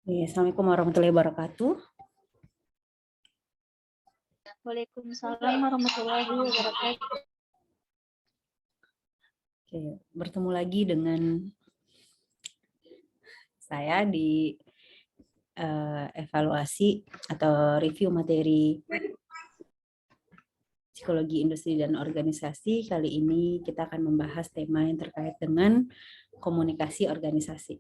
Assalamualaikum warahmatullahi wabarakatuh. Waalaikumsalam warahmatullahi wabarakatuh. Oke, bertemu lagi dengan saya di evaluasi atau review materi psikologi industri dan organisasi. Kali ini kita akan membahas tema yang terkait dengan komunikasi organisasi.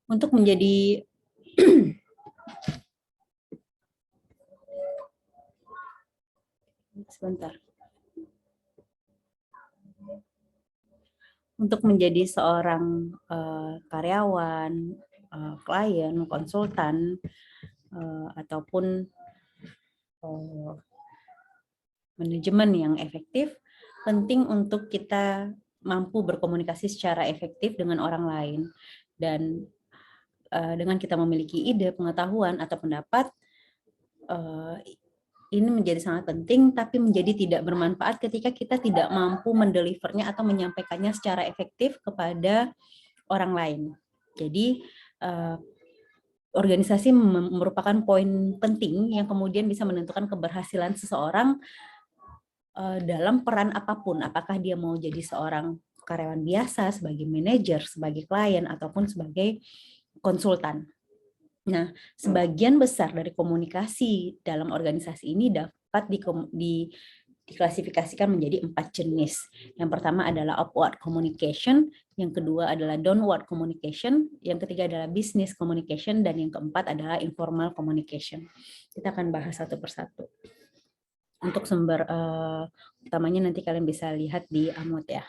Untuk menjadi sebentar. Untuk menjadi seorang karyawan, klien, konsultan, ataupun manajemen yang efektif, penting untuk kita mampu berkomunikasi secara efektif dengan orang lain. Dan dengan kita memiliki ide, pengetahuan, atau pendapat, ini menjadi sangat penting, tapi menjadi tidak bermanfaat ketika kita tidak mampu mendelivernya atau menyampaikannya secara efektif kepada orang lain. Jadi, organisasi merupakan poin penting yang kemudian bisa menentukan keberhasilan seseorang dalam peran apapun, apakah dia mau jadi seorang karyawan biasa, sebagai manajer, sebagai klien, ataupun sebagai konsultan. Nah, sebagian besar dari komunikasi dalam organisasi ini dapat diklasifikasikan menjadi 4 jenis. Yang pertama adalah upward communication, yang kedua adalah downward communication, yang ketiga adalah business communication, dan yang keempat adalah informal communication. Kita akan bahas satu persatu. Untuk sumber utamanya nanti kalian bisa lihat di Amot ya.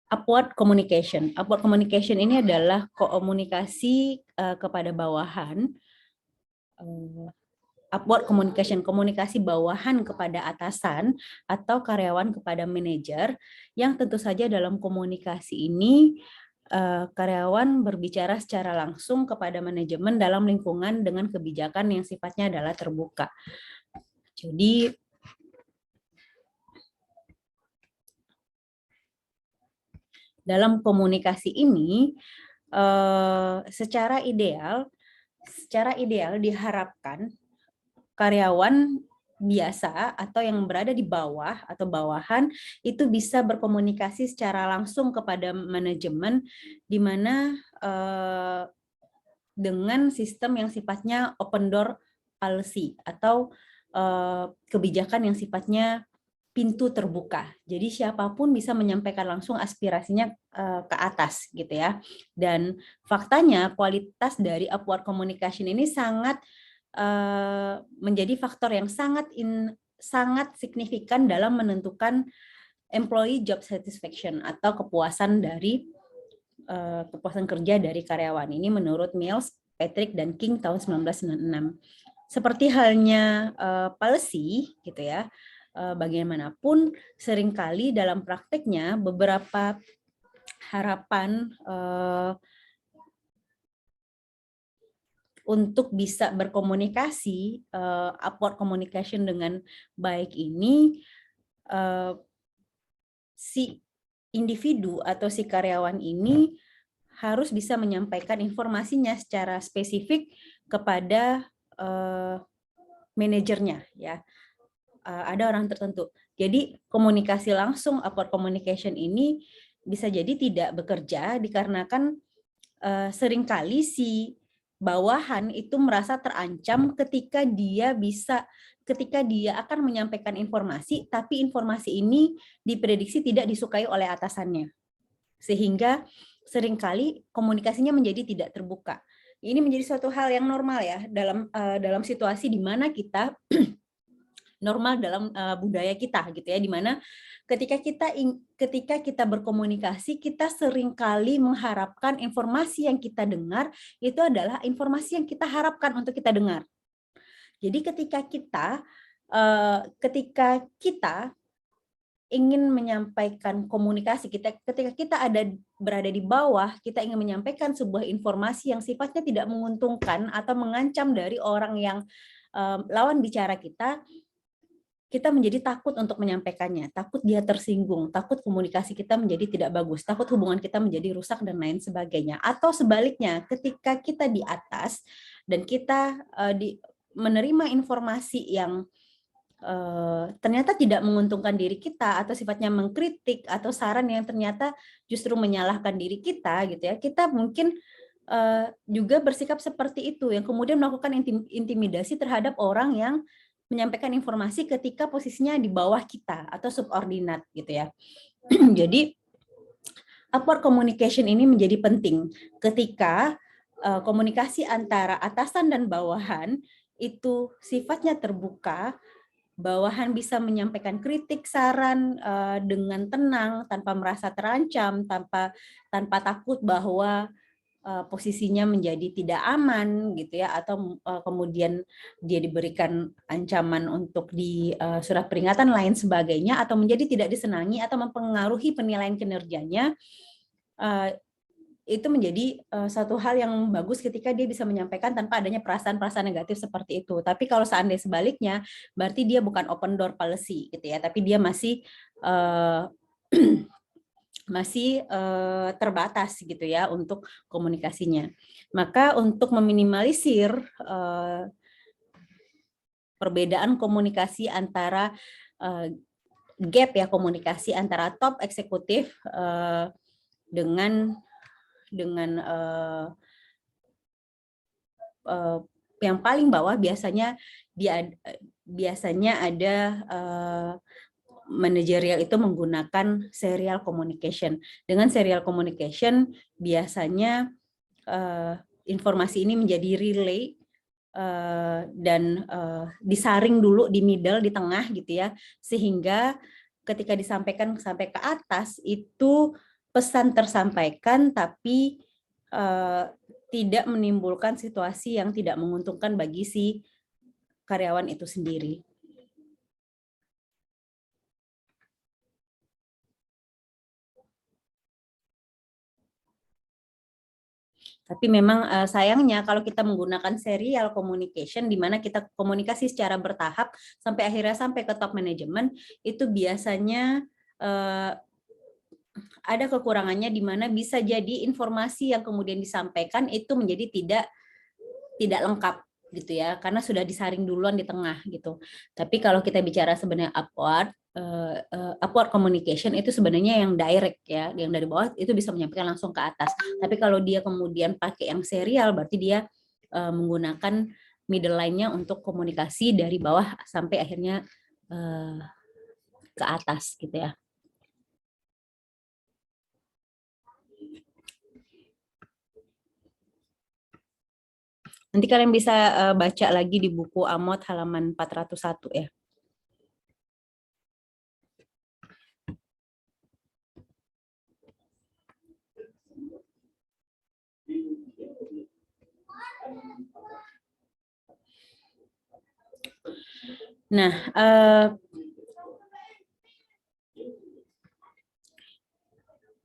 Upward communication. Upward communication ini adalah komunikasi kepada bawahan. Upward communication, komunikasi bawahan kepada atasan atau karyawan kepada manajer, yang tentu saja dalam komunikasi ini karyawan berbicara secara langsung kepada manajemen dalam lingkungan dengan kebijakan yang sifatnya adalah terbuka. Jadi dalam komunikasi ini secara ideal diharapkan karyawan biasa atau yang berada di bawah atau bawahan itu bisa berkomunikasi secara langsung kepada manajemen, di mana dengan sistem yang sifatnya open door policy atau kebijakan yang sifatnya pintu terbuka. Jadi siapapun bisa menyampaikan langsung aspirasinya ke atas gitu ya. Dan faktanya kualitas dari upward communication ini sangat menjadi faktor yang sangat signifikan dalam menentukan employee job satisfaction atau kepuasan kerja dari karyawan. Ini menurut Mills, Patrick, dan King tahun 1996. Seperti halnya policy gitu ya. Bagaimanapun seringkali dalam prakteknya beberapa harapan untuk bisa berkomunikasi, upward communication dengan baik ini, si individu atau si karyawan ini harus bisa menyampaikan informasinya secara spesifik kepada manajernya ya. Ada orang tertentu. Jadi komunikasi langsung, upward communication ini bisa jadi tidak bekerja dikarenakan seringkali si bawahan itu merasa terancam ketika dia akan menyampaikan informasi, tapi informasi ini diprediksi tidak disukai oleh atasannya. Sehingga seringkali komunikasinya menjadi tidak terbuka. Ini menjadi suatu hal yang normal ya dalam situasi di mana kita normal dalam budaya kita gitu ya, di mana ketika kita berkomunikasi, kita seringkali mengharapkan informasi yang kita dengar itu adalah informasi yang kita harapkan untuk kita dengar. Jadi ketika kita ingin menyampaikan komunikasi, ketika kita ada berada di bawah, kita ingin menyampaikan sebuah informasi yang sifatnya tidak menguntungkan atau mengancam dari orang yang lawan bicara kita menjadi takut untuk menyampaikannya, takut dia tersinggung, takut komunikasi kita menjadi tidak bagus, takut hubungan kita menjadi rusak dan lain sebagainya. Atau sebaliknya, ketika kita di atas dan kita menerima informasi yang ternyata tidak menguntungkan diri kita atau sifatnya mengkritik atau saran yang ternyata justru menyalahkan diri kita gitu ya, kita mungkin juga bersikap seperti itu yang kemudian melakukan intimidasi terhadap orang yang menyampaikan informasi ketika posisinya di bawah kita atau subordinat gitu ya. Jadi upward communication ini menjadi penting ketika komunikasi antara atasan dan bawahan itu sifatnya terbuka. Bawahan bisa menyampaikan kritik, saran dengan tenang, tanpa merasa terancam, tanpa takut bahwa posisinya menjadi tidak aman gitu ya, atau kemudian dia diberikan ancaman untuk di surat peringatan lain sebagainya, atau menjadi tidak disenangi atau mempengaruhi penilaian kinerjanya. Itu menjadi satu hal yang bagus ketika dia bisa menyampaikan tanpa adanya perasaan-perasaan negatif seperti itu. Tapi kalau seandainya sebaliknya, berarti dia bukan open door policy gitu ya, tapi dia masih terbatas gitu ya untuk komunikasinya. Maka untuk meminimalisir perbedaan komunikasi antara gap ya, komunikasi antara top eksekutif dengan yang paling bawah, biasanya ada manajerial itu menggunakan serial communication. Dengan serial communication biasanya informasi ini menjadi relay dan disaring dulu di middle, di tengah gitu ya, sehingga ketika disampaikan sampai ke atas itu pesan tersampaikan tapi tidak menimbulkan situasi yang tidak menguntungkan bagi si karyawan itu sendiri. Tapi memang sayangnya kalau kita menggunakan serial communication, di mana kita komunikasi secara bertahap sampai akhirnya sampai ke top management, itu biasanya ada kekurangannya, di mana bisa jadi informasi yang kemudian disampaikan itu menjadi tidak lengkap gitu ya, karena sudah disaring duluan di tengah gitu. Tapi kalau kita bicara sebenarnya upward communication itu sebenarnya yang direct ya, yang dari bawah itu bisa menyampaikan langsung ke atas. Tapi kalau dia kemudian pakai yang serial, berarti dia menggunakan middle line-nya untuk komunikasi dari bawah sampai akhirnya ke atas gitu ya. Nanti kalian bisa baca lagi di buku Amot halaman 401 ya. Nah,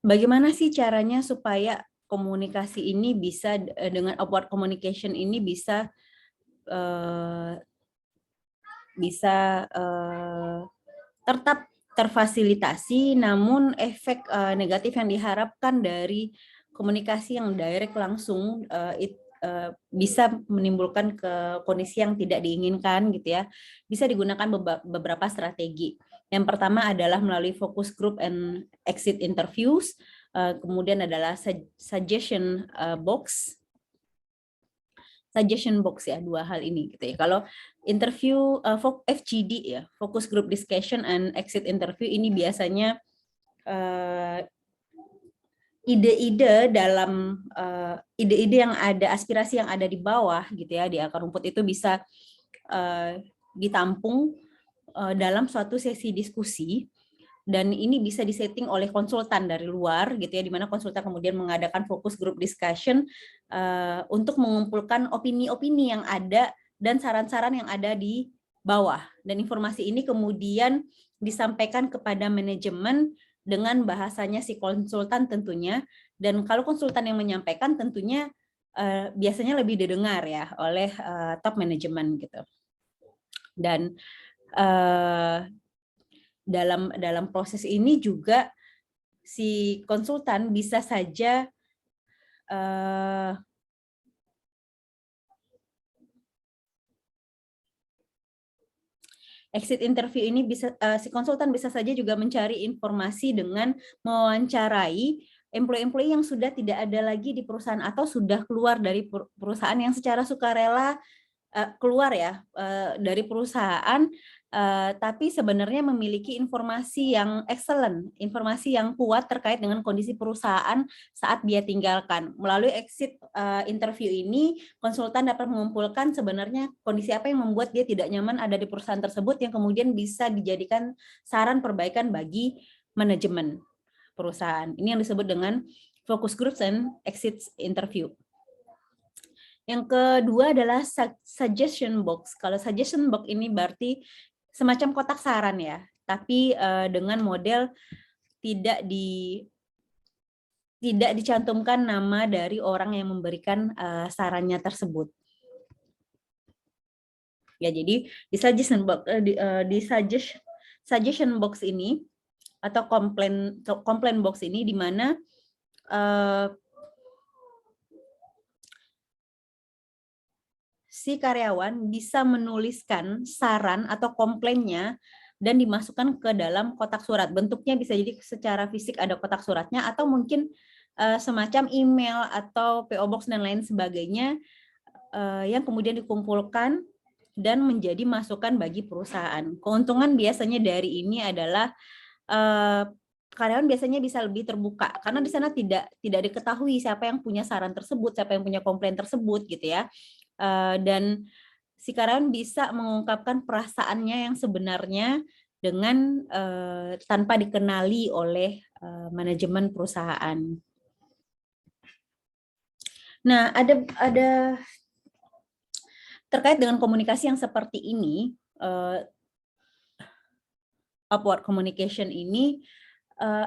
bagaimana sih caranya supaya komunikasi ini bisa dengan upward communication ini bisa tetap terfasilitasi, namun efek negatif yang diharapkan dari komunikasi yang direct langsung bisa menimbulkan kondisi yang tidak diinginkan gitu ya. Bisa digunakan beberapa strategi. Yang pertama adalah melalui focus group and exit interviews, kemudian adalah suggestion box ya, dua hal ini gitu ya. Kalau interview FGD ya, focus group discussion and exit interview, ini biasanya ide-ide yang ada, aspirasi yang ada di bawah gitu ya, di akar rumput itu bisa ditampung dalam suatu sesi diskusi, dan ini bisa disetting oleh konsultan dari luar gitu ya, di mana konsultan kemudian mengadakan focus group discussion untuk mengumpulkan opini-opini yang ada dan saran-saran yang ada di bawah, dan informasi ini kemudian disampaikan kepada manajemen dengan bahasanya si konsultan tentunya, Dan kalau konsultan yang menyampaikan tentunya biasanya lebih didengar ya oleh top manajemen gitu. Dan dalam proses ini juga si konsultan bisa saja exit interview ini bisa si konsultan bisa saja juga mencari informasi dengan mewawancarai employee-employee yang sudah tidak ada lagi di perusahaan atau sudah keluar dari perusahaan yang secara sukarela keluar ya dari perusahaan, tapi sebenarnya memiliki informasi yang excellent, informasi yang kuat terkait dengan kondisi perusahaan saat dia tinggalkan. Melalui exit interview ini, konsultan dapat mengumpulkan sebenarnya kondisi apa yang membuat dia tidak nyaman ada di perusahaan tersebut yang kemudian bisa dijadikan saran perbaikan bagi manajemen perusahaan. Ini yang disebut dengan focus groups and exit interview. Yang kedua adalah suggestion box. Kalau suggestion box ini berarti semacam kotak saran ya, tapi dengan model tidak dicantumkan nama dari orang yang memberikan sarannya tersebut. Ya, jadi di suggestion box ini atau complaint box ini di mana si karyawan bisa menuliskan saran atau komplainnya dan dimasukkan ke dalam kotak surat. Bentuknya bisa jadi secara fisik ada kotak suratnya atau mungkin semacam email atau PO Box dan lain sebagainya yang kemudian dikumpulkan dan menjadi masukan bagi perusahaan. Keuntungan biasanya dari ini adalah karyawan biasanya bisa lebih terbuka karena di sana tidak diketahui siapa yang punya saran tersebut, siapa yang punya komplain tersebut gitu ya. Dan si karyawan bisa mengungkapkan perasaannya yang sebenarnya dengan tanpa dikenali oleh manajemen perusahaan. Nah, ada terkait dengan komunikasi yang seperti ini, upward communication ini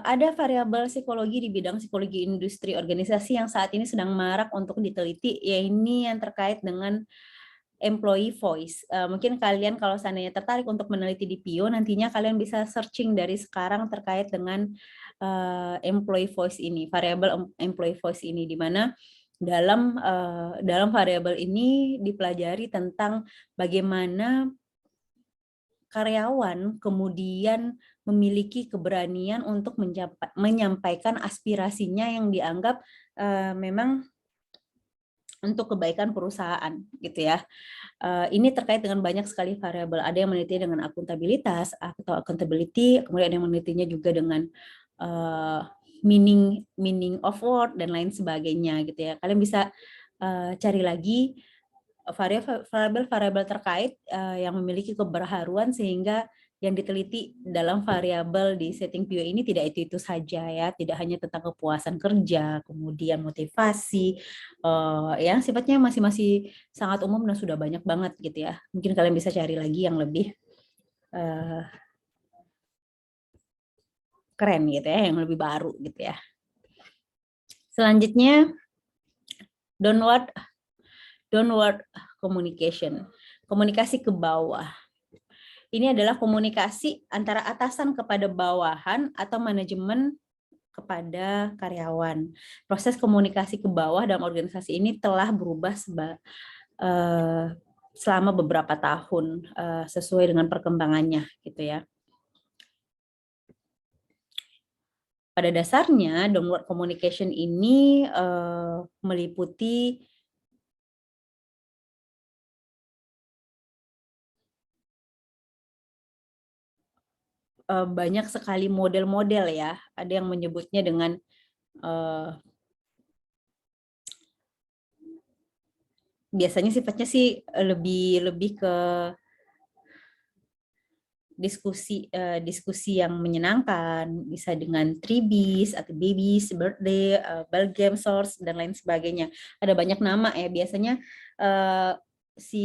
ada variabel psikologi di bidang psikologi industri organisasi yang saat ini sedang marak untuk diteliti, yaitu yang terkait dengan employee voice. Mungkin kalian kalau seandainya tertarik untuk meneliti di PIO, nantinya kalian bisa searching dari sekarang terkait dengan employee voice ini, variabel employee voice ini, di mana dalam variabel ini dipelajari tentang bagaimana karyawan kemudian memiliki keberanian untuk menyampaikan aspirasinya yang dianggap memang untuk kebaikan perusahaan gitu ya. Ini terkait dengan banyak sekali variabel. Ada yang meneliti dengan akuntabilitas atau accountability, kemudian ada yang menelitinya juga dengan meaning of word dan lain sebagainya gitu ya. Kalian bisa cari lagi variabel-variabel terkait yang memiliki keberharuan sehingga yang diteliti dalam variabel di setting PIO ini tidak itu saja ya, tidak hanya tentang kepuasan kerja, kemudian motivasi, yang sifatnya masih sangat umum dan sudah banyak banget gitu ya. Mungkin kalian bisa cari lagi yang lebih keren gitu ya, yang lebih baru gitu ya. Selanjutnya downward communication, komunikasi ke bawah. Ini adalah komunikasi antara atasan kepada bawahan atau manajemen kepada karyawan. Proses komunikasi ke bawah dalam organisasi ini telah berubah selama beberapa tahun sesuai dengan perkembangannya gitu ya. Pada dasarnya downward communication ini meliputi banyak sekali model-model ya. Ada yang menyebutnya dengan biasanya sifatnya sih lebih ke diskusi yang menyenangkan, bisa dengan Tribis atau Babies, Birthday, Ball Game Source dan lain sebagainya. Ada banyak nama ya. Biasanya si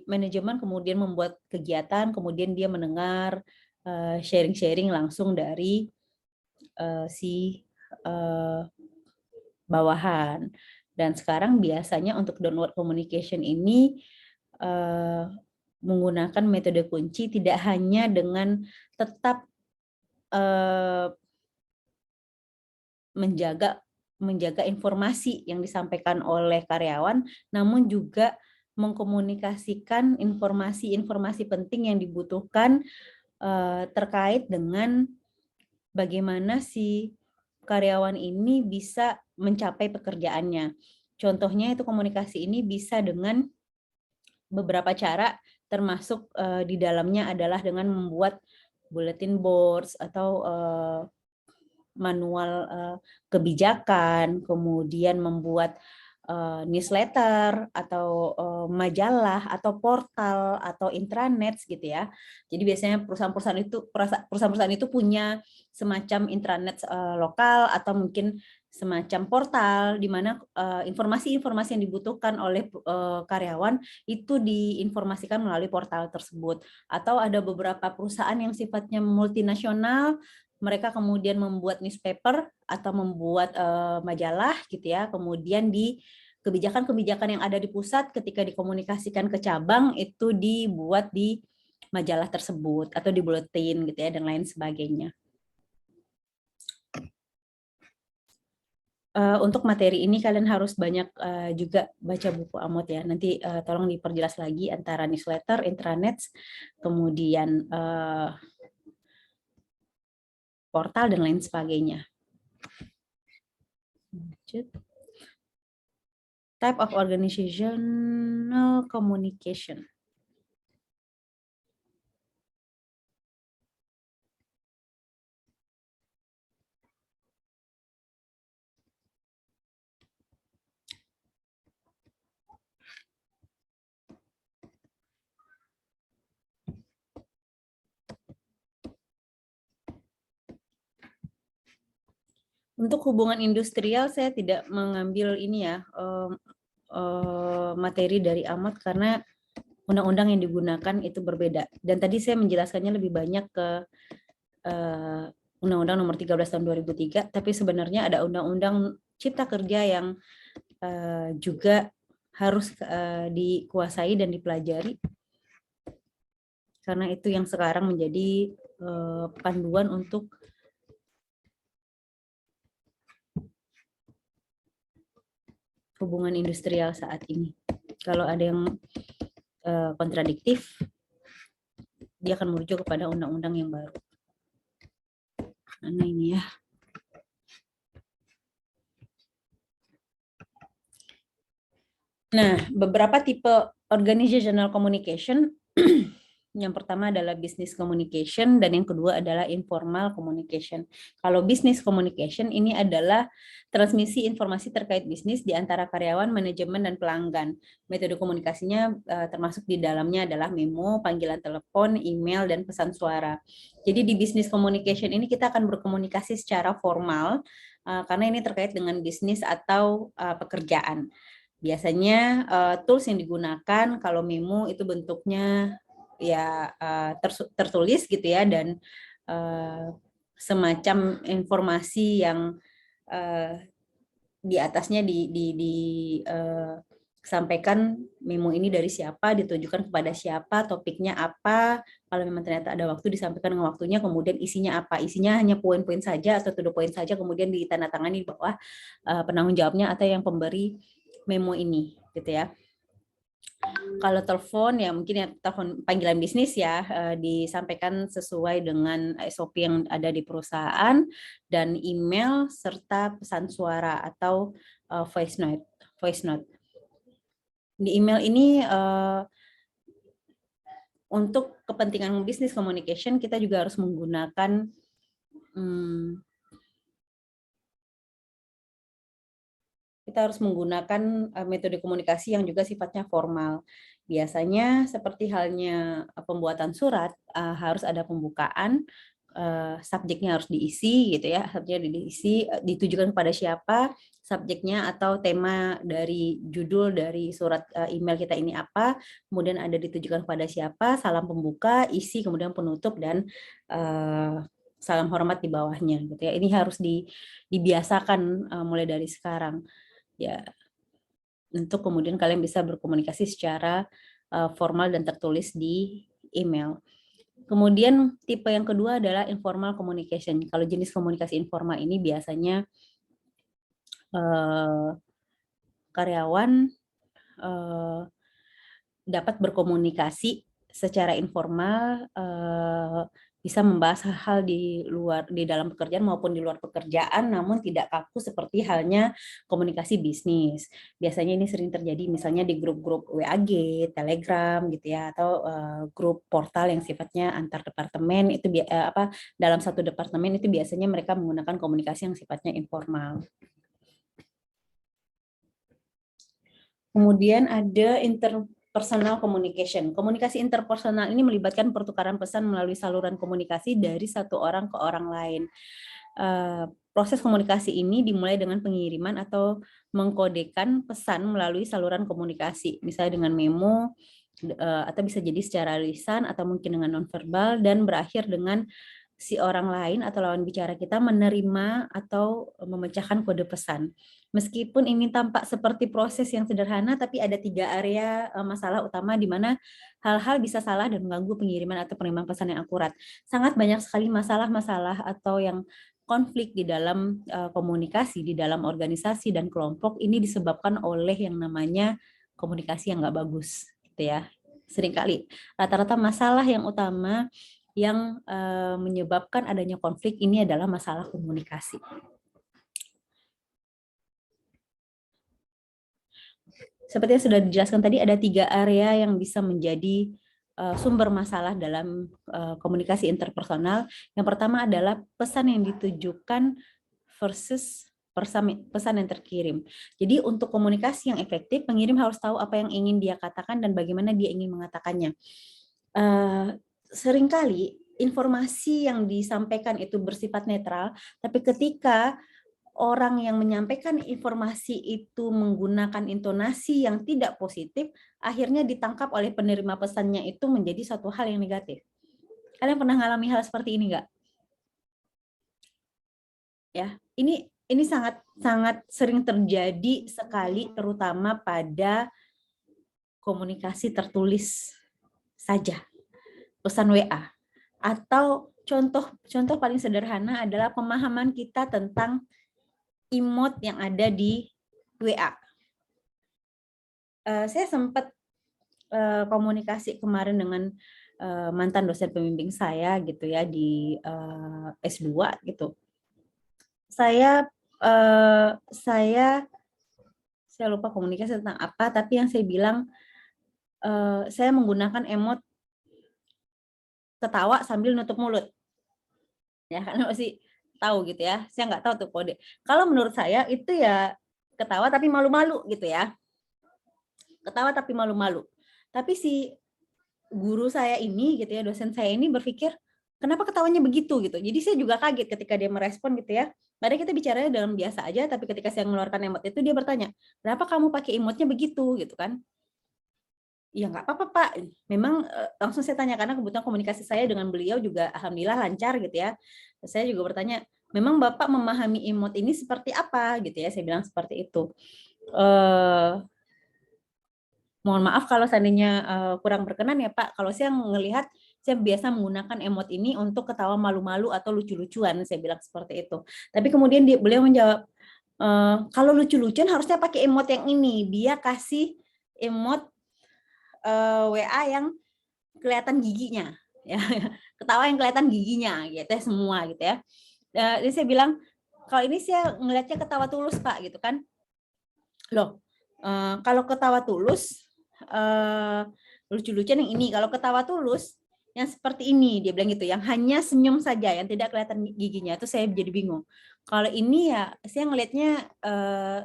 manajemen kemudian membuat kegiatan, kemudian dia mendengar sharing-sharing langsung dari si bawahan. Dan sekarang biasanya untuk downward communication ini menggunakan metode kunci, tidak hanya dengan tetap menjaga informasi yang disampaikan oleh karyawan, namun juga mengkomunikasikan informasi-informasi penting yang dibutuhkan terkait dengan bagaimana si karyawan ini bisa mencapai pekerjaannya. Contohnya itu komunikasi ini bisa dengan beberapa cara, termasuk di dalamnya adalah dengan membuat bulletin boards atau manual kebijakan, kemudian membuat newsletter atau majalah atau portal atau intranet gitu ya. Jadi biasanya perusahaan-perusahaan itu punya semacam intranet lokal atau mungkin semacam portal di mana informasi-informasi yang dibutuhkan oleh karyawan itu diinformasikan melalui portal tersebut. Atau ada beberapa perusahaan yang sifatnya multinasional, mereka kemudian membuat newspaper atau membuat majalah gitu ya, kemudian di kebijakan-kebijakan yang ada di pusat ketika dikomunikasikan ke cabang itu dibuat di majalah tersebut atau di buletin gitu ya, dan lain sebagainya. Untuk materi ini kalian harus banyak juga baca buku Amot ya. Nanti tolong diperjelas lagi antara newsletter, intranet, kemudian portal dan lain sebagainya. Type of organizational communication. Untuk hubungan industrial saya tidak mengambil ini ya materi dari Amot karena undang-undang yang digunakan itu berbeda. Dan tadi saya menjelaskannya lebih banyak ke Undang-Undang Nomor 13 Tahun 2003, tapi sebenarnya ada Undang-Undang Cipta Kerja yang juga harus dikuasai dan dipelajari. Karena itu yang sekarang menjadi panduan untuk hubungan industrial saat ini. Kalau ada yang kontradiktif, dia akan merujuk kepada undang-undang yang baru. Mana ini ya? Nah, beberapa tipe organizational communication. Yang pertama adalah business communication dan yang kedua adalah informal communication. Kalau business communication ini adalah transmisi informasi terkait bisnis di antara karyawan, manajemen, dan pelanggan. Metode komunikasinya termasuk di dalamnya adalah memo, panggilan telepon, email, dan pesan suara. Jadi di business communication ini kita akan berkomunikasi secara formal karena ini terkait dengan bisnis atau pekerjaan. Biasanya tools yang digunakan kalau memo itu bentuknya ya tertulis gitu ya, dan semacam informasi yang di atasnya disampaikan memo ini dari siapa, ditujukan kepada siapa, topiknya apa, kalau memang ternyata ada waktu disampaikan dengan waktunya, kemudian isinya apa, isinya hanya poin-poin saja atau to the point saja, kemudian ditandatangani di bawah penanggung jawabnya atau yang pemberi memo ini gitu ya. Kalau telepon ya mungkin ya telepon panggilan bisnis ya disampaikan sesuai dengan SOP yang ada di perusahaan, dan email serta pesan suara atau voice note. Di email ini untuk kepentingan business communication kita juga harus menggunakan metode komunikasi yang juga sifatnya formal. Biasanya seperti halnya pembuatan surat, harus ada pembukaan, subjeknya harus diisi gitu ya, subjeknya diisi, ditujukan kepada siapa, subjeknya atau tema dari judul dari surat email kita ini apa, kemudian ada ditujukan kepada siapa, salam pembuka, isi, kemudian penutup, dan salam hormat di bawahnya gitu ya. Ini harus dibiasakan mulai dari sekarang ya, untuk kemudian kalian bisa berkomunikasi secara formal dan tertulis di email. Kemudian tipe yang kedua adalah informal communication. Kalau jenis komunikasi informal ini biasanya karyawan dapat berkomunikasi secara informal, bisa membahas hal-hal di dalam pekerjaan maupun di luar pekerjaan, namun tidak kaku seperti halnya komunikasi bisnis. Biasanya ini sering terjadi misalnya di grup-grup WAG, Telegram gitu ya, atau grup portal yang sifatnya antar departemen, itu dalam satu departemen itu biasanya mereka menggunakan komunikasi yang sifatnya informal. Kemudian ada interpersonal communication. Komunikasi interpersonal ini melibatkan pertukaran pesan melalui saluran komunikasi dari satu orang ke orang lain. Proses komunikasi ini dimulai dengan pengiriman atau mengkodekan pesan melalui saluran komunikasi, misalnya dengan memo, atau bisa jadi secara lisan atau mungkin dengan nonverbal, dan berakhir dengan si orang lain atau lawan bicara kita menerima atau memecahkan kode pesan. Meskipun ini tampak seperti proses yang sederhana, tapi ada 3 area masalah utama di mana hal-hal bisa salah dan mengganggu pengiriman atau penerimaan pesan yang akurat. Sangat banyak sekali masalah-masalah atau yang konflik di dalam komunikasi, di dalam organisasi dan kelompok ini disebabkan oleh yang namanya komunikasi yang nggak bagus, gitu ya. Seringkali rata-rata masalah yang utama yang menyebabkan adanya konflik ini adalah masalah komunikasi. Seperti yang sudah dijelaskan tadi, ada 3 area yang bisa menjadi sumber masalah dalam komunikasi interpersonal. Yang pertama adalah pesan yang ditujukan versus pesan yang terkirim. Jadi untuk komunikasi yang efektif, pengirim harus tahu apa yang ingin dia katakan dan bagaimana dia ingin mengatakannya. Seringkali informasi yang disampaikan itu bersifat netral, tapi ketika orang yang menyampaikan informasi itu menggunakan intonasi yang tidak positif, akhirnya ditangkap oleh penerima pesannya itu menjadi satu hal yang negatif. Kalian pernah mengalami hal seperti ini nggak? Ya, ini sangat sering terjadi sekali, terutama pada komunikasi tertulis saja, pesan WA. Atau contoh paling sederhana adalah pemahaman kita tentang emot yang ada di WA. Saya sempat komunikasi kemarin dengan mantan dosen pembimbing saya gitu ya di S2 gitu. Saya lupa komunikasi tentang apa, tapi yang saya bilang saya menggunakan emot ketawa sambil nutup mulut. Ya, karena masih tahu gitu ya. Saya nggak tahu tuh kode. Kalau menurut saya itu ya ketawa tapi malu-malu gitu ya. Ketawa tapi malu-malu. Tapi si guru saya ini gitu ya, dosen saya ini berpikir, kenapa ketawanya begitu gitu. Jadi saya juga kaget ketika dia merespon gitu ya. Padahal kita bicaranya dalam biasa aja, tapi ketika saya mengeluarkan emot itu dia bertanya, kenapa kamu pakai emotnya begitu gitu kan. Ya nggak apa-apa Pak, memang langsung saya tanya karena kebetulan komunikasi saya dengan beliau juga alhamdulillah lancar gitu ya. Saya juga bertanya, memang Bapak memahami emot ini seperti apa gitu ya, saya bilang seperti itu. Mohon maaf kalau seandainya kurang berkenan ya Pak, kalau saya melihat saya biasa menggunakan emot ini untuk ketawa malu-malu atau lucu-lucuan, saya bilang seperti itu. Tapi kemudian beliau menjawab, kalau lucu-lucuan harusnya pakai emot yang ini, dia kasih emot WA yang kelihatan giginya, ya, ketawa yang kelihatan giginya, gitu ya, semua gitu ya. Jadi saya bilang, kalau ini saya ngelihatnya ketawa tulus Pak, gitu kan. Loh, kalau ketawa tulus, lucu-lucuan yang ini, kalau ketawa tulus, yang seperti ini, dia bilang gitu, yang hanya senyum saja, yang tidak kelihatan giginya, itu saya jadi bingung. Kalau ini ya, saya ngelihatnya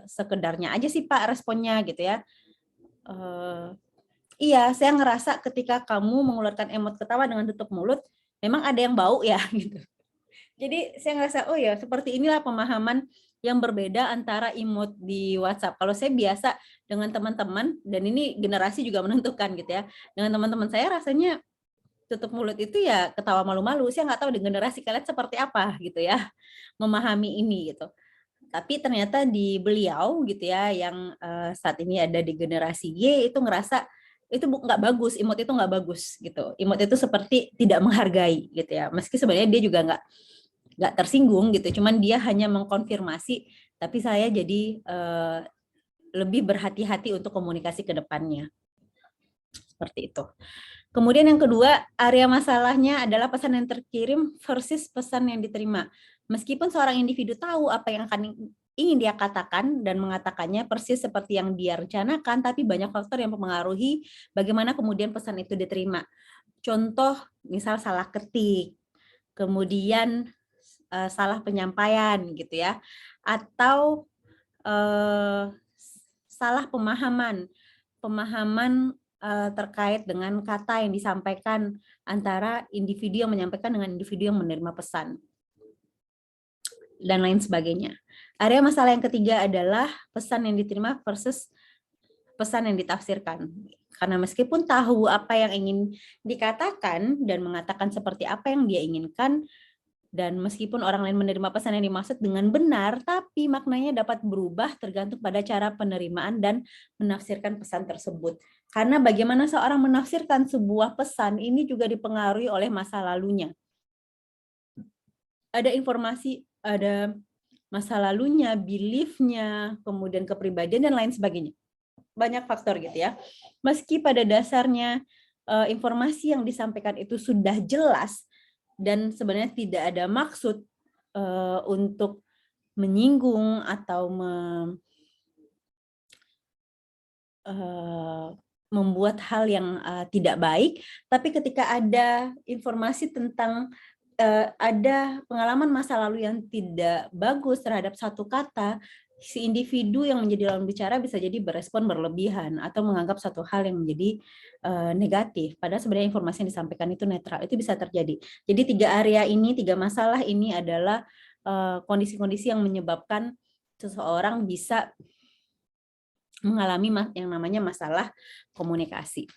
sekedarnya aja sih Pak responnya gitu ya. Iya, saya ngerasa ketika kamu mengeluarkan emot ketawa dengan tutup mulut, memang ada yang bau ya gitu. Jadi saya ngerasa, oh ya seperti inilah pemahaman yang berbeda antara emot di WhatsApp. Kalau saya biasa dengan teman-teman, dan ini generasi juga menentukan gitu ya, dengan teman-teman saya rasanya tutup mulut itu ya ketawa malu-malu. Saya nggak tahu di generasi kalian seperti apa gitu ya, memahami ini gitu. Tapi ternyata di beliau gitu ya, yang saat ini ada di generasi Y itu ngerasa itu nggak bagus, imut itu nggak bagus gitu. Imut itu seperti tidak menghargai gitu ya. Meski sebenarnya dia juga nggak tersinggung gitu, cuman dia hanya mengkonfirmasi. Tapi saya jadi lebih berhati-hati untuk komunikasi ke depannya. Seperti itu. Kemudian yang kedua, area masalahnya adalah pesan yang terkirim versus pesan yang diterima. Meskipun seorang individu tahu apa yang akan ingin dia katakan dan mengatakannya persis seperti yang dia rencanakan, tapi banyak faktor yang mempengaruhi bagaimana kemudian pesan itu diterima. Contoh, misal salah ketik, kemudian salah penyampaian gitu ya, atau salah pemahaman terkait dengan kata yang disampaikan antara individu yang menyampaikan dengan individu yang menerima pesan dan lain sebagainya. Area masalah yang ketiga adalah pesan yang diterima versus pesan yang ditafsirkan. Karena meskipun tahu apa yang ingin dikatakan dan mengatakan seperti apa yang dia inginkan, dan meskipun orang lain menerima pesan yang dimaksud dengan benar, tapi maknanya dapat berubah tergantung pada cara penerimaan dan menafsirkan pesan tersebut. Karena bagaimana seorang menafsirkan sebuah pesan ini juga dipengaruhi oleh masa lalunya. Ada informasi, ada masa lalunya, belief-nya, kemudian kepribadian dan lain sebagainya. Banyak faktor gitu ya. Meski pada dasarnya informasi yang disampaikan itu sudah jelas, dan sebenarnya tidak ada maksud untuk menyinggung atau membuat hal yang tidak baik, tapi ketika ada informasi tentang ada pengalaman masa lalu yang tidak bagus terhadap satu kata, si individu yang menjadi lawan bicara bisa jadi berespon berlebihan atau menganggap satu hal yang menjadi negatif. Padahal sebenarnya informasi yang disampaikan itu netral. Itu bisa terjadi. Jadi 3 area ini, 3 masalah ini adalah kondisi-kondisi yang menyebabkan seseorang bisa mengalami yang namanya masalah komunikasi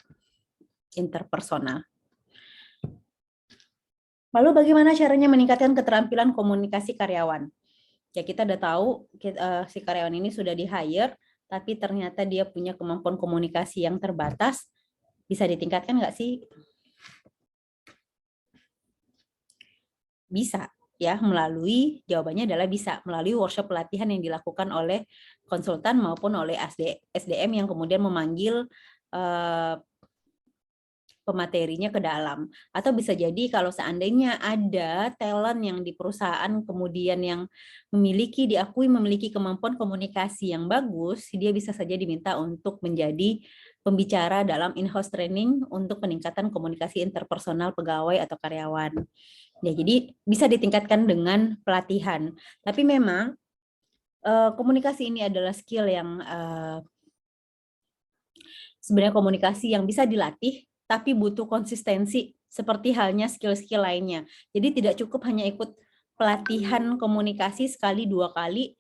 interpersonal. Lalu bagaimana caranya meningkatkan keterampilan komunikasi karyawan? Ya kita udah tahu si karyawan ini sudah di-hire, tapi ternyata dia punya kemampuan komunikasi yang terbatas. Bisa ditingkatkan nggak sih? Bisa ya, jawabannya adalah bisa melalui workshop pelatihan yang dilakukan oleh konsultan maupun oleh SDM yang kemudian memanggil pematerinya ke dalam. Atau bisa jadi kalau seandainya ada talent yang di perusahaan kemudian yang diakui memiliki kemampuan komunikasi yang bagus, dia bisa saja diminta untuk menjadi pembicara dalam in-house training untuk peningkatan komunikasi interpersonal pegawai atau karyawan. Ya, jadi bisa ditingkatkan dengan pelatihan. Tapi memang komunikasi ini adalah skill yang sebenarnya komunikasi yang bisa dilatih, tapi butuh konsistensi seperti halnya skill-skill lainnya. Jadi tidak cukup hanya ikut pelatihan komunikasi sekali 2 kali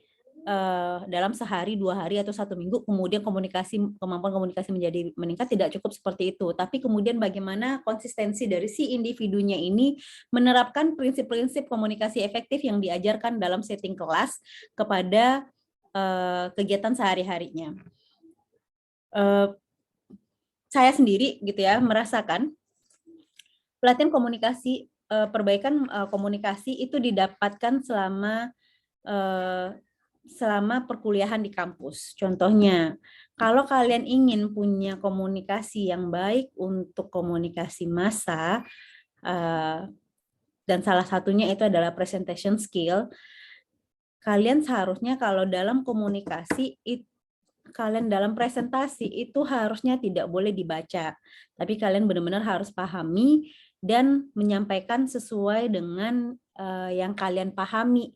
dalam sehari, 2 hari atau 1 minggu, kemudian kemampuan komunikasi menjadi meningkat, tidak cukup seperti itu. Tapi kemudian bagaimana konsistensi dari si individunya ini menerapkan prinsip-prinsip komunikasi efektif yang diajarkan dalam setting kelas kepada kegiatan sehari-harinya. Saya sendiri gitu ya merasakan pelatihan komunikasi, perbaikan komunikasi itu didapatkan selama perkuliahan di kampus. Contohnya, kalau kalian ingin punya komunikasi yang baik untuk komunikasi massa, dan salah satunya itu adalah presentation skill, kalian seharusnya kalau dalam komunikasi kalian dalam presentasi itu harusnya tidak boleh dibaca, tapi kalian benar-benar harus pahami dan menyampaikan sesuai dengan yang kalian pahami.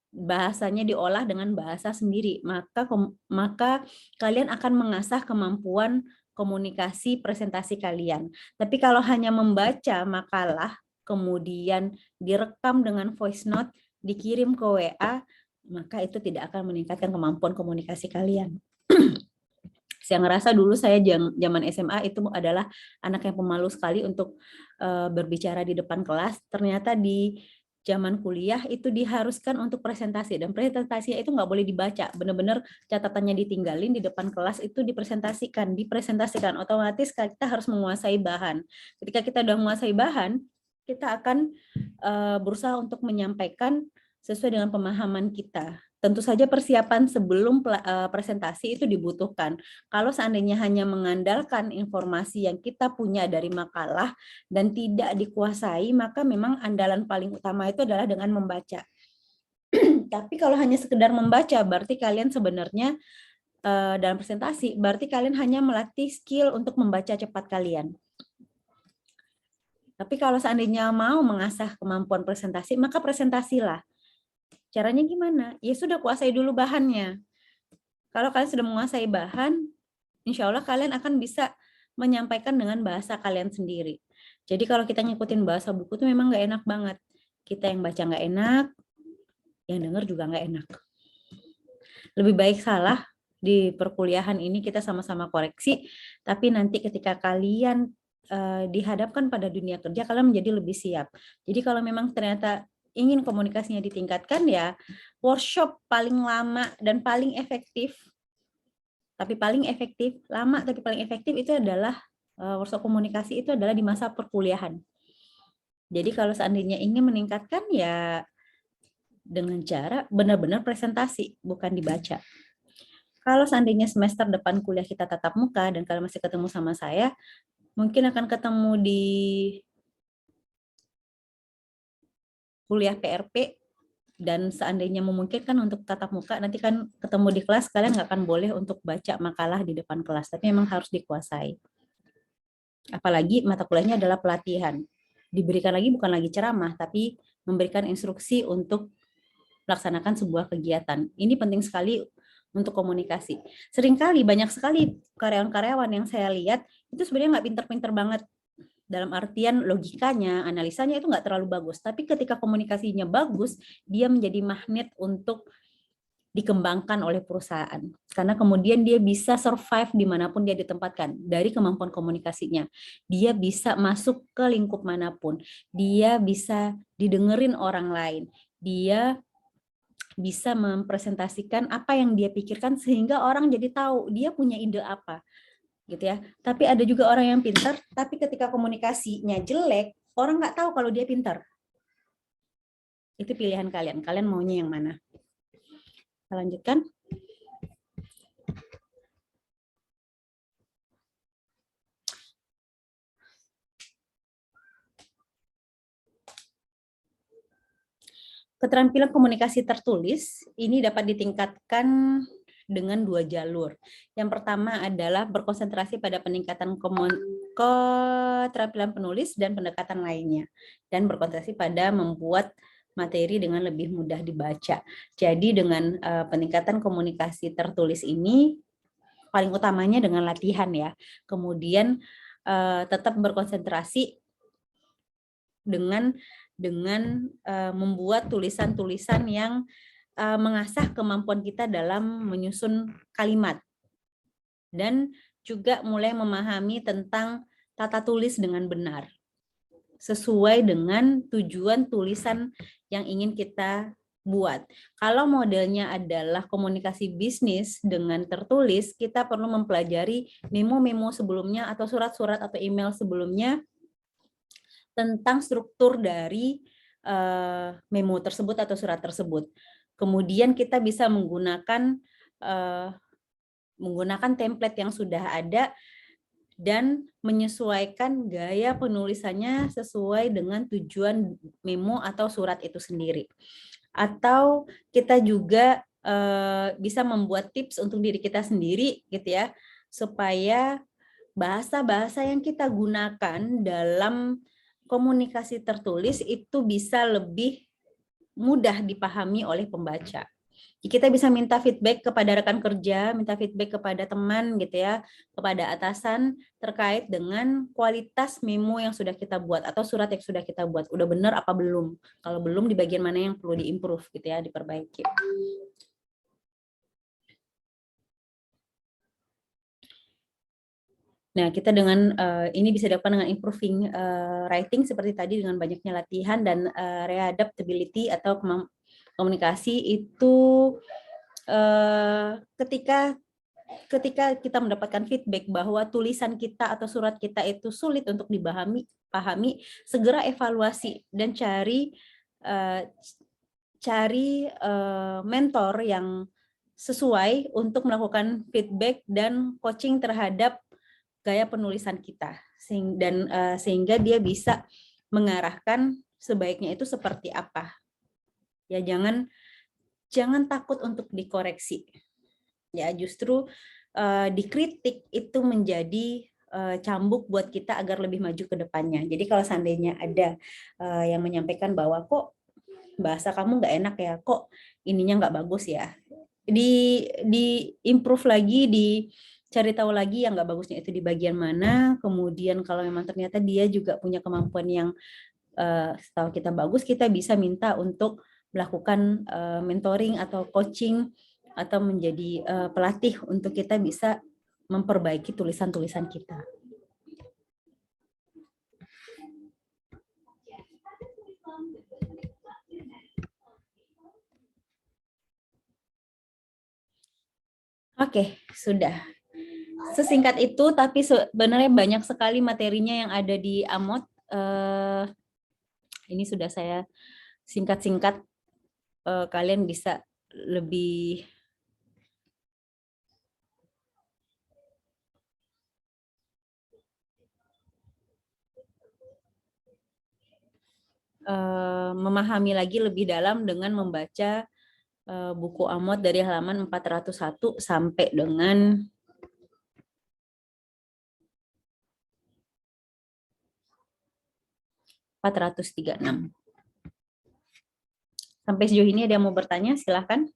Bahasanya diolah dengan bahasa sendiri, maka kalian akan mengasah kemampuan komunikasi presentasi kalian. Tapi kalau hanya membaca makalah, kemudian direkam dengan voice note, dikirim ke WA, maka itu tidak akan meningkatkan kemampuan komunikasi kalian. Saya ngerasa dulu saya zaman SMA itu adalah anak yang pemalu sekali untuk berbicara di depan kelas. Ternyata di zaman kuliah itu diharuskan untuk presentasi, dan presentasinya itu nggak boleh dibaca. Benar-benar catatannya ditinggalin, di depan kelas itu dipresentasikan. Otomatis kita harus menguasai bahan. Ketika kita udah menguasai bahan, kita akan berusaha untuk menyampaikan sesuai dengan pemahaman kita. Tentu saja persiapan sebelum presentasi itu dibutuhkan. Kalau seandainya hanya mengandalkan informasi yang kita punya dari makalah dan tidak dikuasai, maka memang andalan paling utama itu adalah dengan membaca. Tapi kalau hanya sekedar membaca, berarti kalian sebenarnya dalam presentasi, berarti kalian hanya melatih skill untuk membaca cepat kalian. Tapi kalau seandainya mau mengasah kemampuan presentasi, maka presentasilah. Caranya gimana? Ya sudah, kuasai dulu bahannya. Kalau kalian sudah menguasai bahan, insya Allah kalian akan bisa menyampaikan dengan bahasa kalian sendiri. Jadi kalau kita ngikutin bahasa buku itu memang nggak enak banget. Kita yang baca nggak enak, yang dengar juga nggak enak. Lebih baik salah di perkuliahan ini kita sama-sama koreksi, tapi nanti ketika kalian dihadapkan pada dunia kerja, kalian menjadi lebih siap. Jadi kalau memang ternyata ingin komunikasinya ditingkatkan, ya workshop paling lama dan paling efektif, lama tapi paling efektif itu adalah workshop komunikasi itu adalah di masa perkuliahan. Jadi kalau seandainya ingin meningkatkan, ya dengan cara benar-benar presentasi, bukan dibaca. Kalau seandainya semester depan kuliah kita tatap muka dan kalian masih ketemu sama saya, mungkin akan ketemu di kuliah PRP, dan seandainya memungkinkan untuk tatap muka, nanti kan ketemu di kelas, kalian nggak akan boleh untuk baca makalah di depan kelas, tapi memang harus dikuasai. Apalagi mata kuliahnya adalah pelatihan. Diberikan lagi bukan lagi ceramah, tapi memberikan instruksi untuk melaksanakan sebuah kegiatan. Ini penting sekali untuk komunikasi. Seringkali banyak sekali karyawan-karyawan yang saya lihat itu sebenarnya nggak pinter-pinter banget. Dalam artian logikanya, analisanya itu nggak terlalu bagus. Tapi ketika komunikasinya bagus, dia menjadi magnet untuk dikembangkan oleh perusahaan. Karena kemudian dia bisa survive dimanapun dia ditempatkan. Dari kemampuan komunikasinya. Dia bisa masuk ke lingkup manapun. Dia bisa didengerin orang lain. Dia bisa mempresentasikan apa yang dia pikirkan sehingga orang jadi tahu dia punya ide apa. Gitu ya. Tapi ada juga orang yang pintar, tapi ketika komunikasinya jelek, orang nggak tahu kalau dia pintar. Itu pilihan kalian. Kalian maunya yang mana? Kita lanjutkan. Keterampilan komunikasi tertulis ini dapat ditingkatkan dengan 2 jalur. Yang pertama adalah berkonsentrasi pada peningkatan keterampilan penulis dan pendekatan lainnya, dan berkonsentrasi pada membuat materi dengan lebih mudah dibaca. Jadi dengan peningkatan komunikasi tertulis ini paling utamanya dengan latihan ya. Kemudian tetap berkonsentrasi dengan membuat tulisan-tulisan yang mengasah kemampuan kita dalam menyusun kalimat, dan juga mulai memahami tentang tata tulis dengan benar sesuai dengan tujuan tulisan yang ingin kita buat. Kalau modelnya adalah komunikasi bisnis dengan tertulis, kita perlu mempelajari memo-memo sebelumnya atau surat-surat atau email sebelumnya tentang struktur dari memo tersebut atau surat tersebut. Kemudian kita bisa menggunakan template yang sudah ada dan menyesuaikan gaya penulisannya sesuai dengan tujuan memo atau surat itu sendiri. Atau kita juga bisa membuat tips untuk diri kita sendiri gitu ya, supaya bahasa-bahasa yang kita gunakan dalam komunikasi tertulis itu bisa lebih mudah dipahami oleh pembaca. Kita bisa minta feedback kepada rekan kerja, minta feedback kepada teman gitu ya, kepada atasan terkait dengan kualitas memo yang sudah kita buat atau surat yang sudah kita buat. Udah benar apa belum? Kalau belum, di bagian mana yang perlu diimprove gitu ya, diperbaiki. Nah, kita dengan ini bisa dilakukan dengan improving writing seperti tadi dengan banyaknya latihan dan readaptability atau komunikasi itu ketika kita mendapatkan feedback bahwa tulisan kita atau surat kita itu sulit untuk pahami, segera evaluasi dan cari mentor yang sesuai untuk melakukan feedback dan coaching terhadap gaya penulisan kita, sehingga dia bisa mengarahkan sebaiknya itu seperti apa. Ya, jangan takut untuk dikoreksi. Ya, justru dikritik itu menjadi cambuk buat kita agar lebih maju ke depannya. Jadi kalau seandainya ada yang menyampaikan bahwa kok bahasa kamu nggak enak ya, kok ininya nggak bagus ya, di improve lagi, dicari tahu lagi yang nggak bagusnya itu di bagian mana. Kemudian kalau memang ternyata dia juga punya kemampuan yang setahu kita bagus, kita bisa minta untuk melakukan mentoring atau coaching atau menjadi pelatih untuk kita bisa memperbaiki tulisan-tulisan kita. Oke, sudah. Sesingkat itu, tapi sebenarnya banyak sekali materinya yang ada di Amot. Ini sudah saya singkat-singkat. Kalian bisa lebih memahami lagi lebih dalam dengan membaca buku Amot dari halaman 401 sampai dengan 436. Sampai sejauh ini ada yang mau bertanya? Silahkan.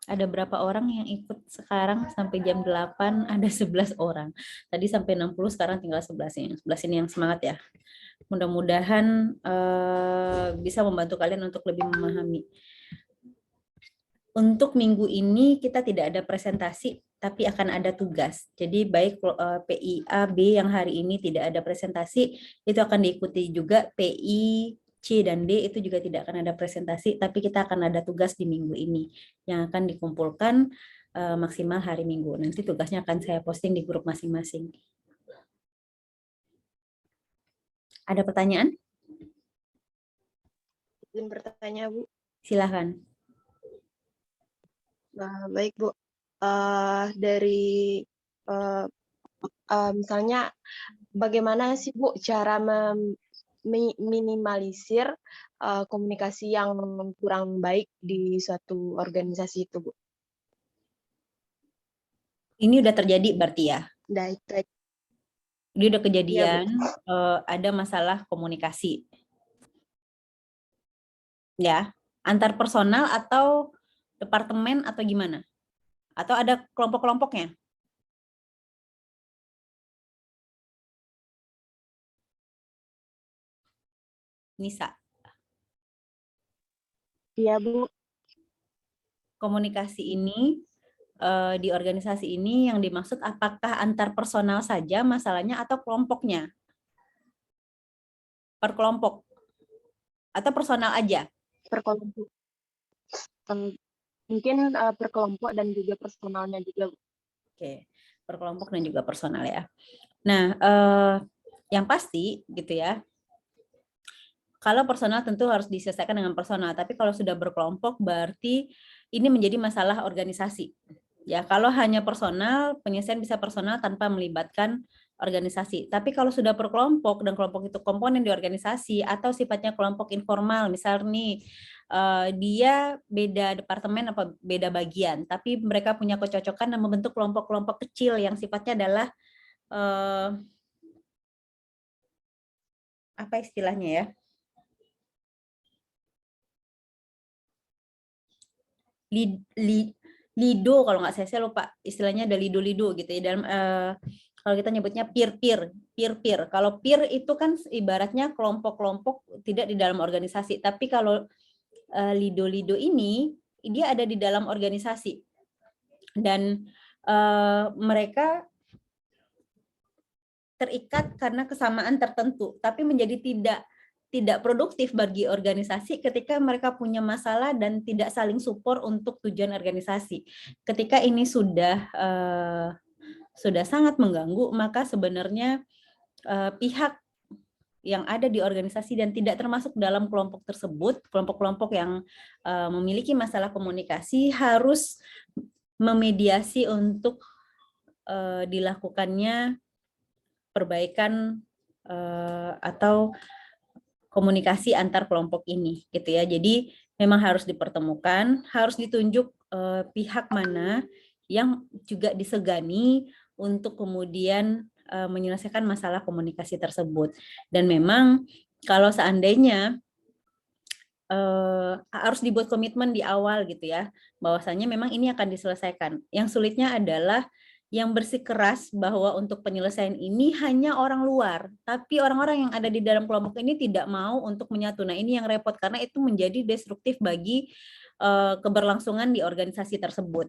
Ada berapa orang yang ikut sekarang sampai jam 8? Ada 11 orang. Tadi sampai 60, sekarang tinggal 11 ini. 11 ini yang semangat ya. Mudah-mudahan bisa membantu kalian untuk lebih memahami. Untuk minggu ini kita tidak ada presentasi, tapi akan ada tugas. Jadi baik PIA B yang hari ini tidak ada presentasi, itu akan diikuti juga PI C dan D, itu juga tidak akan ada presentasi, tapi kita akan ada tugas di minggu ini yang akan dikumpulkan maksimal hari Minggu. Nanti tugasnya akan saya posting di grup masing-masing. Ada pertanyaan? Izin bertanya, Bu. Silahkan. Nah, baik, Bu. Dari misalnya bagaimana sih, Bu, cara minimalisir komunikasi yang kurang baik di suatu organisasi itu, Bu? Ini udah terjadi berarti ya? Nah, itu aja. Ini udah kejadian, Ya, ada masalah komunikasi. Ya, antar personal atau departemen atau gimana? Atau ada kelompok-kelompoknya? Nisa. Iya, Bu. Komunikasi ini di organisasi ini yang dimaksud apakah antar personal saja masalahnya atau kelompoknya? Per kelompok atau personal aja? Per kelompok. Mungkin per kelompok dan juga personalnya juga, Bu. Oke, per kelompok dan juga personal ya. Nah, yang pasti gitu ya, kalau personal tentu harus diselesaikan dengan personal, tapi kalau sudah berkelompok berarti ini menjadi masalah organisasi. Ya, kalau hanya personal, penyelesaian bisa personal tanpa melibatkan organisasi. Tapi kalau sudah berkelompok dan kelompok itu komponen di organisasi atau sifatnya kelompok informal, misal nih dia beda departemen apa beda bagian, tapi mereka punya kecocokan dan membentuk kelompok-kelompok kecil yang sifatnya adalah apa istilahnya ya? Lido kalau nggak saya lupa istilahnya, ada lido-lido gitu ya dalam kalau kita nyebutnya peer. Kalau peer itu kan ibaratnya kelompok-kelompok tidak di dalam organisasi, tapi kalau lido-lido ini dia ada di dalam organisasi. dan mereka terikat karena kesamaan tertentu, tapi menjadi tidak produktif bagi organisasi ketika mereka punya masalah dan tidak saling support untuk tujuan organisasi. Ketika ini sudah sangat mengganggu, maka sebenarnya pihak yang ada di organisasi dan tidak termasuk dalam kelompok tersebut, kelompok-kelompok yang memiliki masalah komunikasi harus memediasi untuk dilakukannya perbaikan atau komunikasi antar kelompok ini, gitu ya. Jadi memang harus dipertemukan, harus ditunjuk pihak mana yang juga disegani untuk kemudian menyelesaikan masalah komunikasi tersebut. Dan memang kalau seandainya harus dibuat komitmen di awal gitu ya, bahwasanya memang ini akan diselesaikan. Yang sulitnya adalah yang bersikeras bahwa untuk penyelesaian ini hanya orang luar, tapi orang-orang yang ada di dalam kelompok ini tidak mau untuk menyatu. Nah, ini yang repot karena itu menjadi destruktif bagi keberlangsungan di organisasi tersebut.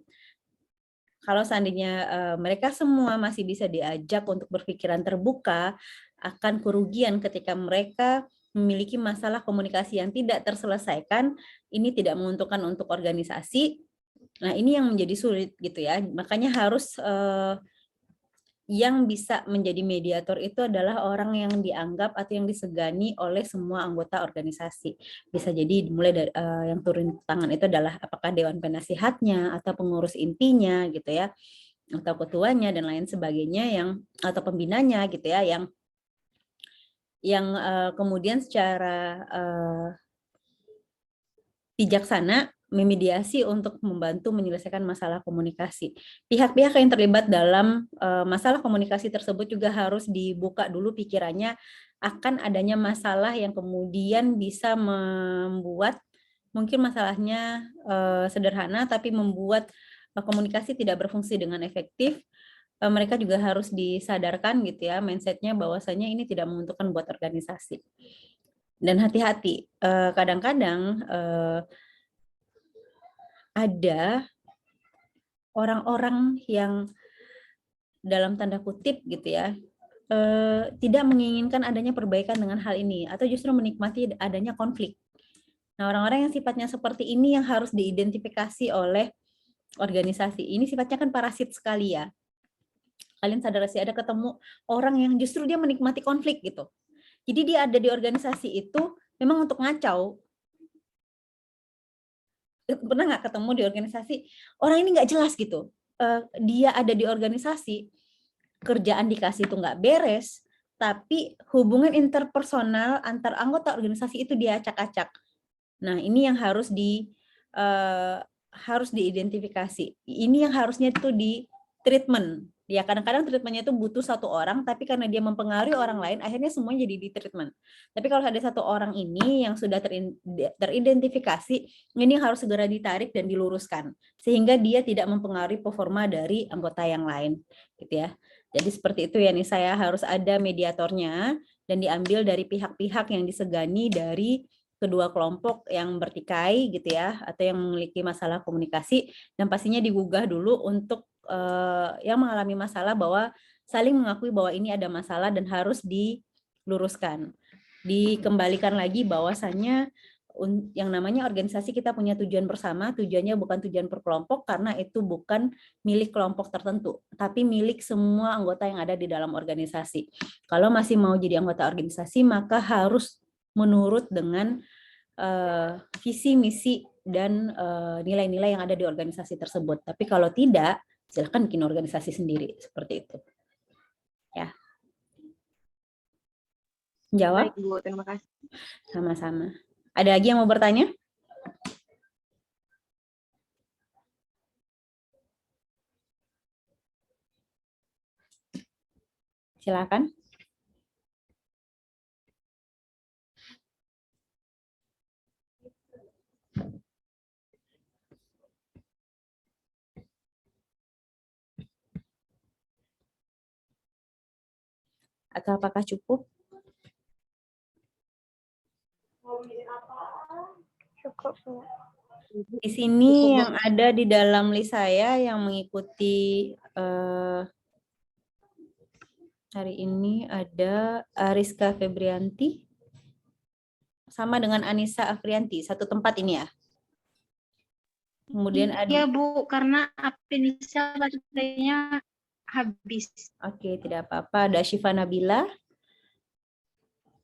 Kalau seandainya mereka semua masih bisa diajak untuk berpikiran terbuka, akan kerugian ketika mereka memiliki masalah komunikasi yang tidak terselesaikan, ini tidak menguntungkan untuk organisasi. Nah, ini yang menjadi sulit gitu ya. Makanya harus yang bisa menjadi mediator itu adalah orang yang dianggap atau yang disegani oleh semua anggota organisasi. Bisa jadi mulai dari yang turun tangan itu adalah apakah dewan penasihatnya atau pengurus intinya gitu ya, atau ketuanya dan lain sebagainya yang atau pembinanya gitu ya, yang kemudian secara bijaksana memediasi untuk membantu menyelesaikan masalah komunikasi. Pihak-pihak yang terlibat dalam masalah komunikasi tersebut juga harus dibuka dulu pikirannya akan adanya masalah yang kemudian bisa membuat mungkin masalahnya sederhana tapi membuat komunikasi tidak berfungsi dengan efektif. Mereka juga harus disadarkan gitu ya mindsetnya bahwasanya ini tidak menguntungkan buat organisasi. Dan hati-hati, kadang-kadang ada orang-orang yang dalam tanda kutip gitu ya, tidak menginginkan adanya perbaikan dengan hal ini atau justru menikmati adanya konflik. Nah, orang-orang yang sifatnya seperti ini yang harus diidentifikasi oleh organisasi. Ini sifatnya kan parasit sekali ya. Kalian sadar sih ada ketemu orang yang justru dia menikmati konflik gitu. Jadi dia ada di organisasi itu memang untuk ngacau. Pernah nggak ketemu di organisasi orang ini nggak jelas gitu, dia ada di organisasi kerjaan dikasih itu nggak beres, tapi hubungan interpersonal antar anggota organisasi itu dia acak-acak. Nah, ini yang harus diidentifikasi. Ini yang harusnya itu di treatment. Ya, kadang-kadang treatmentnya itu butuh satu orang, tapi karena dia mempengaruhi orang lain, akhirnya semuanya jadi di treatment. Tapi kalau ada satu orang ini yang sudah teridentifikasi, ini harus segera ditarik dan diluruskan, sehingga dia tidak mempengaruhi performa dari anggota yang lain, gitu ya. Jadi seperti itu ya nih, saya harus ada mediatornya dan diambil dari pihak-pihak yang disegani dari kedua kelompok yang bertikai gitu ya, atau yang memiliki masalah komunikasi, dan pastinya digugah dulu untuk yang mengalami masalah bahwa saling mengakui bahwa ini ada masalah dan harus diluruskan. Dikembalikan lagi bahwasannya yang namanya organisasi kita punya tujuan bersama, tujuannya bukan tujuan per kelompok karena itu bukan milik kelompok tertentu, tapi milik semua anggota yang ada di dalam organisasi. Kalau masih mau jadi anggota organisasi, maka harus menurut dengan visi, misi, dan nilai-nilai yang ada di organisasi tersebut. Tapi kalau tidak, silakan bikin organisasi sendiri, seperti itu. Ya. Jawab? Baik, Bu. Terima kasih. Sama-sama. Ada lagi yang mau bertanya? Silakan. Atau apakah cukup? Cukup, Bu. Di sini yang ada di dalam list saya yang mengikuti hari ini ada Ariska Febrianti sama dengan Anissa Afrianti, satu tempat ini ya. Kemudian ada Iya Bu, karena Indonesia baterainya habis. Oke, tidak apa-apa. Ada Syifa Nabila,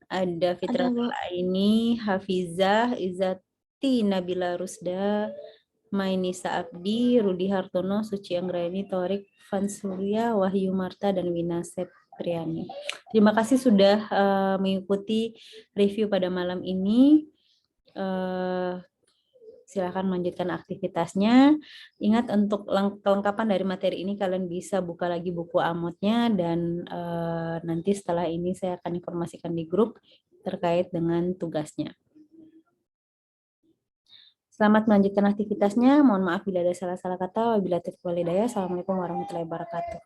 ada Fitratul Aini, Hafizah, Izzati Nabila Rusda, Mainisa Abdi, Rudi Hartono, Suci Anggraini, Torik, Vansurya, Wahyu Marta, dan Wina Septriani. Terima kasih sudah mengikuti review pada malam ini. Silakan melanjutkan aktivitasnya. Ingat untuk kelengkapan dari materi ini kalian bisa buka lagi buku amotnya dan nanti setelah ini saya akan informasikan di grup terkait dengan tugasnya. Selamat melanjutkan aktivitasnya. Mohon maaf bila ada salah-salah kata. Wabillahi taufiq wal hidayah. Assalamualaikum warahmatullahi wabarakatuh.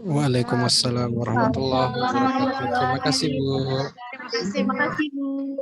Waalaikumsalam warahmatullahi wabarakatuh. Terima kasih Bu. Terima kasih Bu.